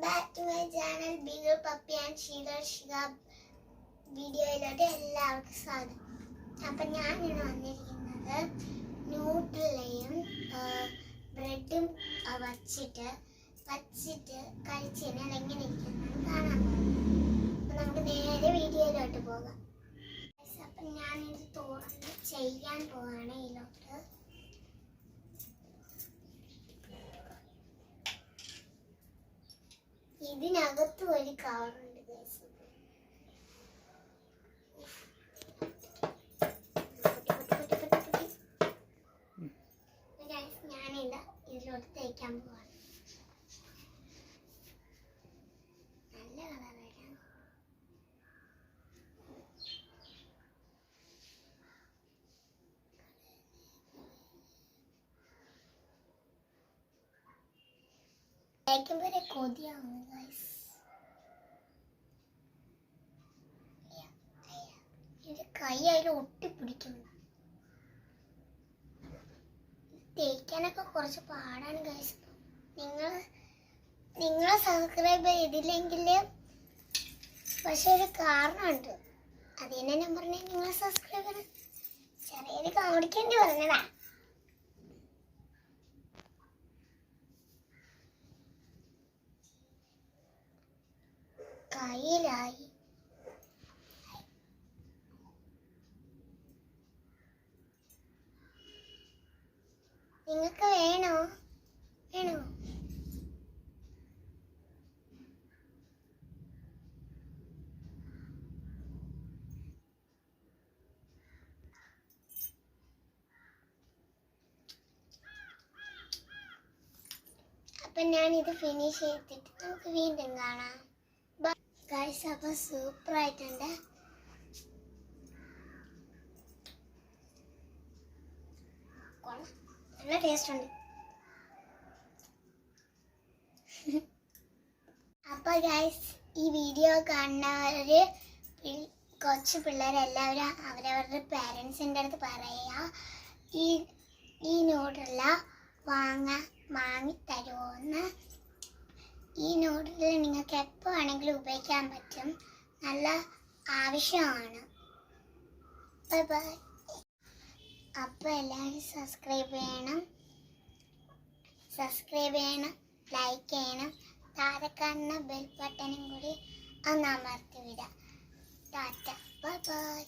back to my channel Bigger Puppy and Sheila Shigab വീഡിയോയിലോട്ട് എല്ലാവർക്കും സ്വാഗതം. അപ്പം ഞാനിന്ന് വന്നിരിക്കുന്നത് ന്യൂട്രലയും ബ്രെഡും വച്ചിട്ട് കഴിച്ചതിനാൽ എങ്ങനെ ഇരിക്കുന്നതെന്ന് കാണാൻ പോകും. അപ്പം നമുക്ക് നേരെ വീഡിയോയിലോട്ട് പോകാം. അപ്പം ഞാനിത് തുറന്ന് ചെയ്യാൻ പോവാണ് ഇതിലോട്ട്. ഇതിനകത്ത് ഒരു കവറുണ്ട് ഗൈസ്. ഞാനിതാ ഇതിലോട്ട് തേക്കാൻ പോവാണ്. നല്ല കളറാണ്. തേക്കുമ്പോൾ കൊതിയാവുന്നു ഗൈസ്. ഇത് കൈ അതിൽ ഒട്ടിപ്പിടിക്കുന്നു. തേക്കാനൊക്കെ കുറച്ച് പാടാണ് ഗൈസ്. നിങ്ങൾ സബ്സ്ക്രൈബ് ചെയ്തില്ലെങ്കിൽ പക്ഷെ ഒരു കാരണമുണ്ട്. അതിനെ ഞാൻ പറഞ്ഞ നിങ്ങൾ സബ്സ്ക്രൈബ് ചെയ്യണം. ചെറിയൊരു കാണിക്കേണ്ടി പറഞ്ഞതാ. കയ്യിലായി. നിങ്ങൾക്ക് വേണോ? അപ്പം ഞാനിത് ഫിനിഷ് ചെയ്തിട്ട് നമുക്ക് വീണ്ടും കാണാം. ഗൈസ്, അപ്പം സൂപ്പറായിട്ടുണ്ട്. നല്ല ടേസ്റ്റ് ഉണ്ട്. അപ്പൊ ഗൈസ്, ഈ വീഡിയോ കാണുന്നവര് കൊച്ചു പിള്ളേരെല്ലാവരും അവരവരുടെ പേരൻസിൻ്റെ അടുത്ത് പറയുക, ഈ നൂഡിൽ വാങ്ങിത്തരുമോന്ന്. ഈ നൂഡിൽ നിങ്ങൾക്ക് എപ്പോൾ വേണമെങ്കിലും ഉപയോഗിക്കാൻ പറ്റും. നല്ല ആവശ്യമാണ്. Bye bye. അപ്പോൾ എല്ലാവരും സബ്സ്ക്രൈബ് ചെയ്യണം, ലൈക്ക് ചെയ്യണം. താഴെ കാണുന്ന ബെൽ ബട്ടണും കൂടി ഒന്ന് അമർത്തി വിടാം. Tata, bye bye.